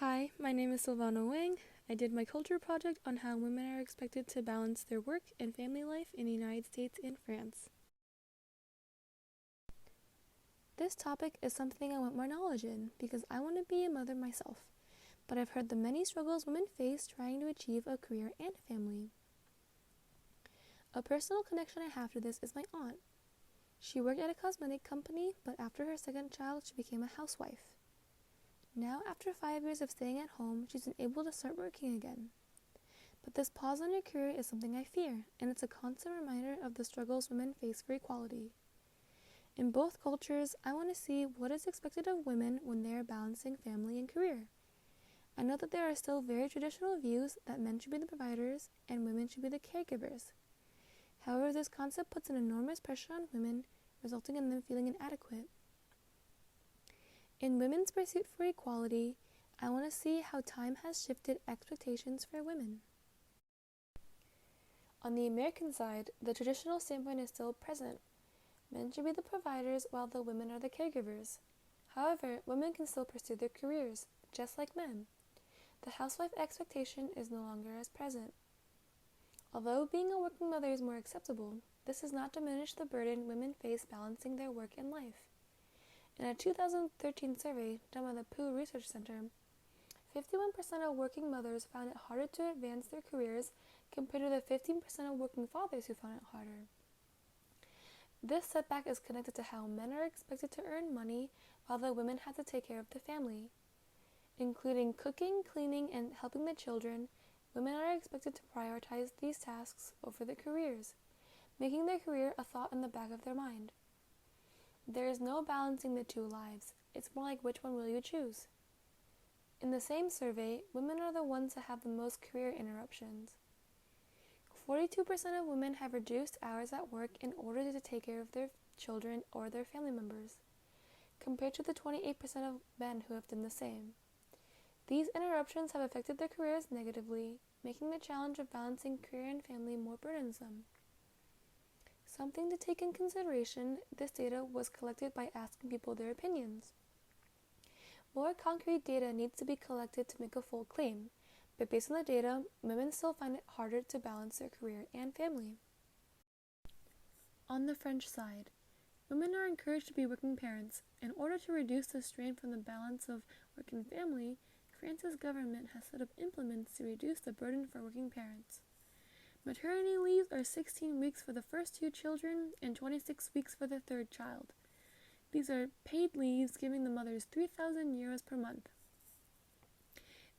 Hi, my name is Silvana Wang. I did my culture project on how women are expected to balance their work and family life in the United States and France. This topic is something I want more knowledge in because I want to be a mother myself, but I've heard the many struggles women face trying to achieve a career and family. A personal connection I have to this is my aunt. She worked at a cosmetic company, but after her second child, she became a housewife. Now, after 5 years of staying at home, she's been able to start working again. But this pause on her career is something I fear, and it's a constant reminder of the struggles women face for equality. In both cultures, I want to see what is expected of women when they are balancing family and career. I know that there are still very traditional views that men should be the providers and women should be the caregivers. However, this concept puts an enormous pressure on women, resulting in them feeling inadequate. In women's pursuit for equality, I want to see how time has shifted expectations for women. On the American side, the traditional standpoint is still present. Men should be the providers while the women are the caregivers. However, women can still pursue their careers, just like men. The housewife expectation is no longer as present. Although being a working mother is more acceptable, this does not diminish the burden women face balancing their work and life. In a 2013 survey done by the Pew Research Center, 51% of working mothers found it harder to advance their careers compared to the 15% of working fathers who found it harder. This setback is connected to how men are expected to earn money while the women have to take care of the family. Including cooking, cleaning, and helping the children, women are expected to prioritize these tasks over their careers, making their career a thought in the back of their mind. There is no balancing the two lives. It's more like which one will you choose? In the same survey, women are the ones that have the most career interruptions. 42% of women have reduced hours at work in order to take care of their children or their family members, compared to the 28% of men who have done the same. These interruptions have affected their careers negatively, making the challenge of balancing career and family more burdensome. Something to take in consideration, this data was collected by asking people their opinions. More concrete data needs to be collected to make a full claim, but based on the data, women still find it harder to balance their career and family. On the French side, women are encouraged to be working parents. In order to reduce the strain from the balance of work and family, France's government has set up implements to reduce the burden for working parents. Maternity leaves are 16 weeks for the first 2 children and 26 weeks for the third child. These are paid leaves giving the mothers 3,000 euros per month.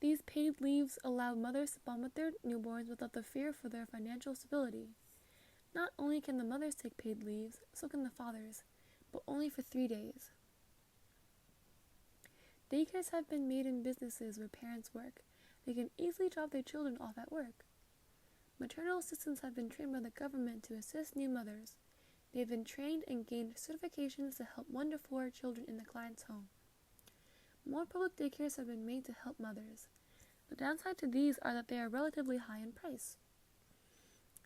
These paid leaves allow mothers to bond with their newborns without the fear for their financial stability. Not only can the mothers take paid leaves, so can the fathers, but only for 3 days. Daycares have been made in businesses where parents work. They can easily drop their children off at work. Maternal assistants have been trained by the government to assist new mothers. They have been trained and gained certifications to help 1 to 4 children in the client's home. More public daycares have been made to help mothers. The downside to these are that they are relatively high in price.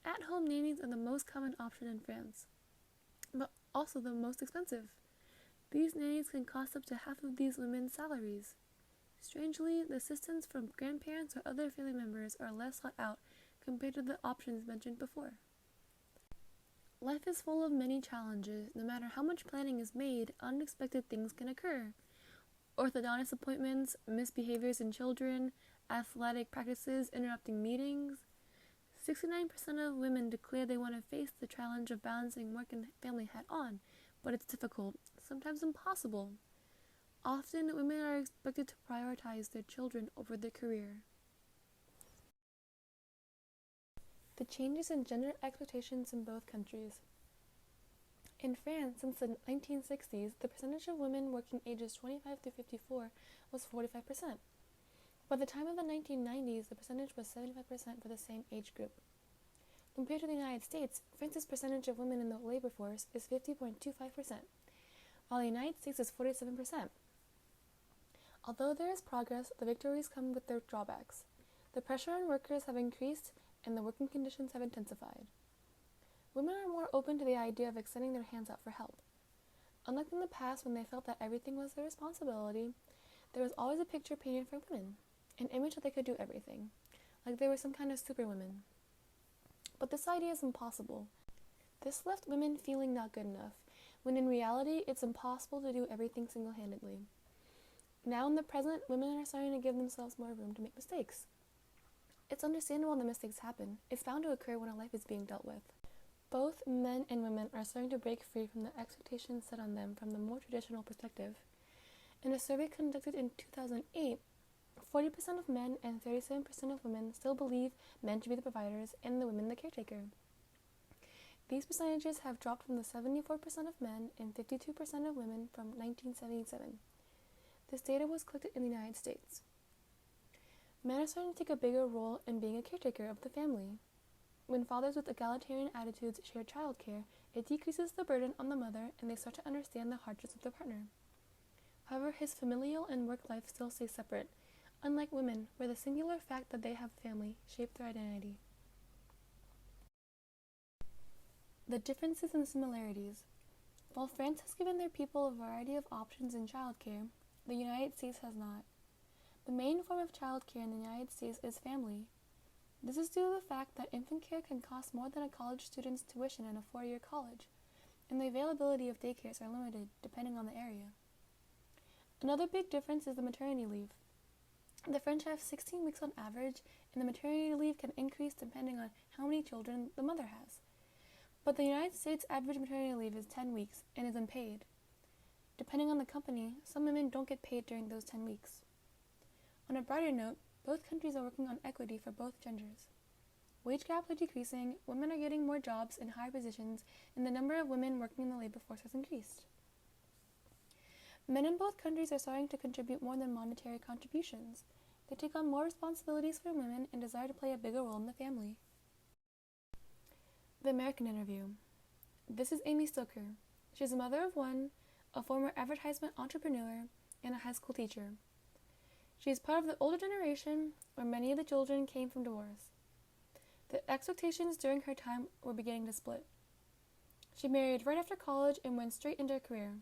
At-home nannies are the most common option in France, but also the most expensive. These nannies can cost up to half of these women's salaries. Strangely, the assistance from grandparents or other family members are less sought out compared to the options mentioned before. Life is full of many challenges. No matter how much planning is made, unexpected things can occur. Orthodontist appointments, misbehaviors in children, athletic practices interrupting meetings. 69% of women declare they want to face the challenge of balancing work and family head-on, but it's difficult, sometimes impossible. Often, women are expected to prioritize their children over their career. The changes in gender expectations in both countries. In France, since the 1960s, the percentage of women working ages 25 to 54 was 45%. By the time of the 1990s, the percentage was 75% for the same age group. Compared to the United States, France's percentage of women in the labor force is 50.25%, while the United States is 47%. Although there is progress, the victories come with their drawbacks. The pressure on workers have increased and the working conditions have intensified. Women are more open to the idea of extending their hands out for help. Unlike in the past when they felt that everything was their responsibility, there was always a picture painted for women. an image that they could do everything, like they were some kind of superwomen. But this idea is impossible. This left women feeling not good enough, when in reality it's impossible to do everything single-handedly. Now in the present, women are starting to give themselves more room to make mistakes. It's understandable that mistakes happen. It's bound to occur when a life is being dealt with. Both men and women are starting to break free from the expectations set on them from the more traditional perspective. In a survey conducted in 2008, 40% of men and 37% of women still believe men to be the providers and the women the caretaker. These percentages have dropped from the 74% of men and 52% of women from 1977. This data was collected in the United States. Men are starting to take a bigger role in being a caretaker of the family. When fathers with egalitarian attitudes share childcare, it decreases the burden on the mother and they start to understand the hardships of their partner. However, his familial and work life still stay separate, unlike women, where the singular fact that they have a family shapes their identity. The differences and similarities. While France has given their people a variety of options in childcare, the United States has not. The main form of childcare in the United States is family. This is due to the fact that infant care can cost more than a college student's tuition in a 4-year college, and the availability of daycares are limited depending on the area. Another big difference is the maternity leave. The French have 16 weeks on average, and the maternity leave can increase depending on how many children the mother has. But the United States average maternity leave is 10 weeks and is unpaid. Depending on the company, some women don't get paid during those 10 weeks. On a brighter note, both countries are working on equity for both genders. Wage gaps are decreasing, women are getting more jobs in higher positions, and the number of women working in the labor force has increased. Men in both countries are starting to contribute more than monetary contributions. They take on more responsibilities for women and desire to play a bigger role in the family. The American Interview. This is Amy Stoker. She is a mother of one, a former advertisement entrepreneur, and a high school teacher. She is part of the older generation where many of the children came from divorce. The expectations during her time were beginning to split. She married right after college and went straight into a career.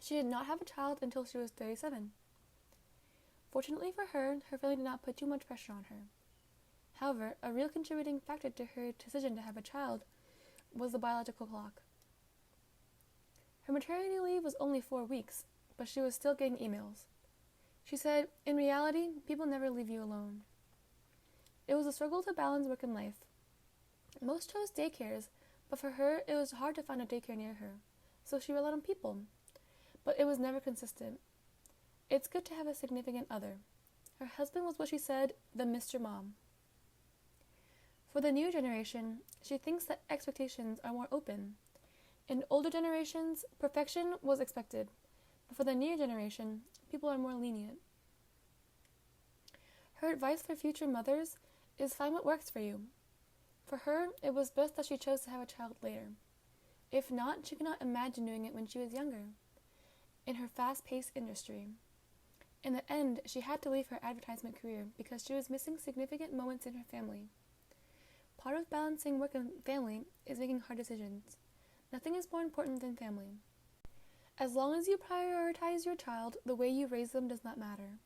She did not have a child until she was 37. Fortunately for her, her family did not put too much pressure on her. However, a real contributing factor to her decision to have a child was the biological clock. Her maternity leave was only 4 weeks, but she was still getting emails. She said, "In reality, people never leave you alone." It was a struggle to balance work and life. Most chose daycares, but for her, it was hard to find a daycare near her, so she relied on people. But it was never consistent. It's good to have a significant other. Her husband was what she said, the Mr. Mom. For the new generation, she thinks that expectations are more open. In older generations, perfection was expected, but for the new generation, people are more lenient. Her advice for future mothers is find what works for you. For her, it was best that she chose to have a child later. If not, she could not imagine doing it when she was younger, in her fast-paced industry. In the end, she had to leave her advertisement career because she was missing significant moments in her family. Part of balancing work and family is making hard decisions. Nothing is more important than family. As long as you prioritize your child, the way you raise them does not matter.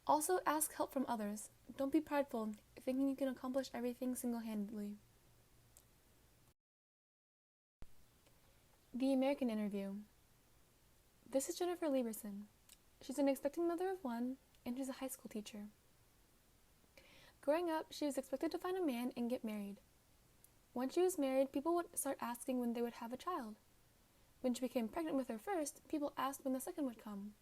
Also, ask help from others. Don't be prideful, thinking you can accomplish everything single-handedly. The American Interview. This is Jennifer Lieberson. She's an expecting mother of one, and she's a high school teacher. Growing up, she was expected to find a man and get married. Once she was married, people would start asking when they would have a child. When she became pregnant with her first, people asked when the second would come.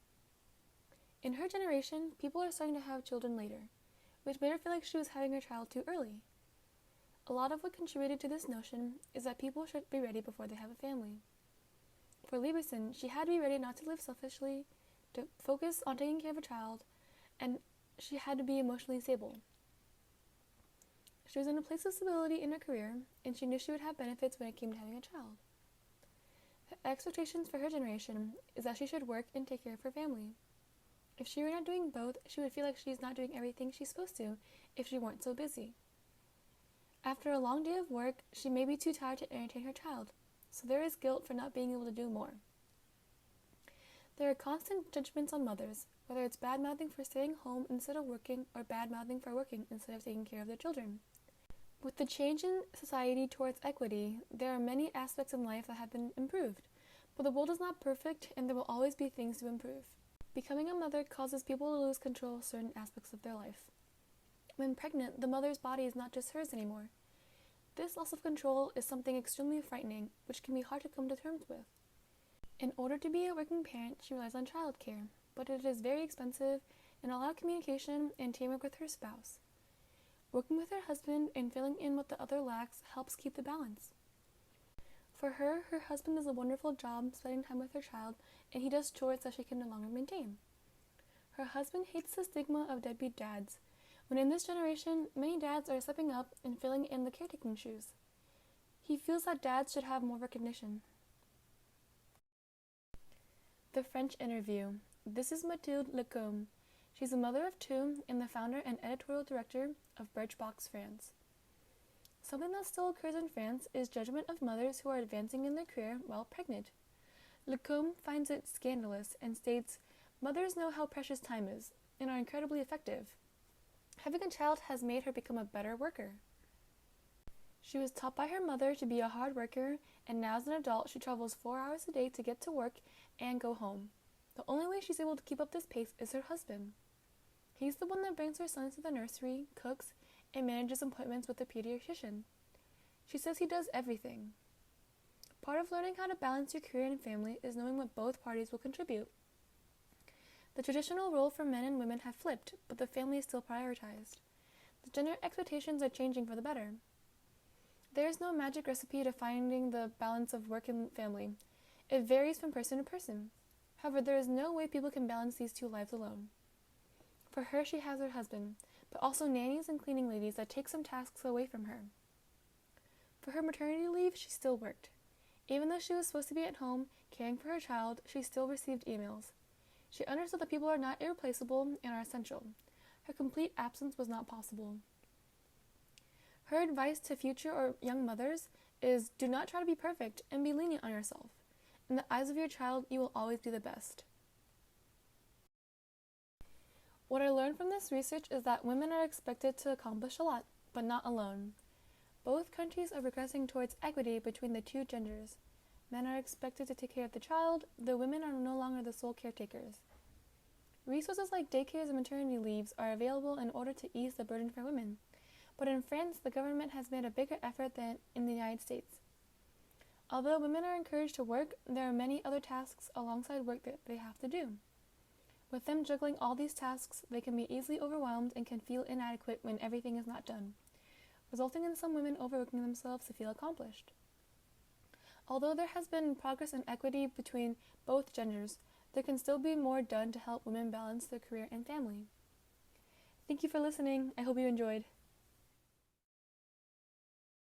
In her generation, people are starting to have children later, which made her feel like she was having her child too early. A lot of what contributed to this notion is that people should be ready before they have a family. For Lieberson, she had to be ready not to live selfishly, to focus on taking care of a child, and she had to be emotionally stable. She was in a place of stability in her career, and she knew she would have benefits when it came to having a child. The expectations for her generation is that she should work and take care of her family. If she were not doing both, she would feel like she's not doing everything she's supposed to if she weren't so busy. After a long day of work, she may be too tired to entertain her child, so there is guilt for not being able to do more. There are constant judgments on mothers, whether it's bad-mouthing for staying home instead of working or bad-mouthing for working instead of taking care of their children. With the change in society towards equity, there are many aspects in life that have been improved, but the world is not perfect and there will always be things to improve. Becoming a mother causes people to lose control of certain aspects of their life. When pregnant, the mother's body is not just hers anymore. This loss of control is something extremely frightening, which can be hard to come to terms with. In order to be a working parent, she relies on childcare, but it is very expensive and a lot of communication and teamwork with her spouse. Working with her husband and filling in what the other lacks helps keep the balance. For her husband does a wonderful job spending time with her child, and he does chores that she can no longer maintain. Her husband hates the stigma of deadbeat dads, when in this generation, many dads are stepping up and filling in the caretaking shoes. He feels that dads should have more recognition. The French interview. This is Mathilde Lecombe. She's a mother of two and the founder and editorial director of Birchbox France. Something that still occurs in France is judgment of mothers who are advancing in their career while pregnant. Lecombe finds it scandalous and states, "Mothers know how precious time is and are incredibly effective. Having a child has made her become a better worker. She was taught by her mother to be a hard worker, and now as an adult she travels 4 hours a day to get to work and go home. The only way she's able to keep up this pace is her husband. He's the one that brings her sons to the nursery, cooks, and manages appointments with the pediatrician. She says he does everything. Part of learning how to balance your career and family is knowing what both parties will contribute. The traditional role for men and women have flipped, but the family is still prioritized. The gender expectations are changing for the better. There is no magic recipe to finding the balance of work and family. It varies from person to person. However, there is no way people can balance these two lives alone. For her, she has her husband, but also nannies and cleaning ladies that take some tasks away from her. For her maternity leave, she still worked. Even though she was supposed to be at home caring for her child, she still received emails. She understood that people are not irreplaceable and are essential. Her complete absence was not possible. Her advice to future or young mothers is, do not try to be perfect and be lenient on yourself. In the eyes of your child, you will always be the best. What I learned from this research is that women are expected to accomplish a lot, but not alone. Both countries are progressing towards equity between the two genders. Men are expected to take care of the child, the women are no longer the sole caretakers. Resources like daycares and maternity leaves are available in order to ease the burden for women, but in France, the government has made a bigger effort than in the United States. Although women are encouraged to work, there are many other tasks alongside work that they have to do. With them juggling all these tasks, they can be easily overwhelmed and can feel inadequate when everything is not done, resulting in some women overworking themselves to feel accomplished. Although there has been progress in equity between both genders, there can still be more done to help women balance their career and family. Thank you for listening. I hope you enjoyed.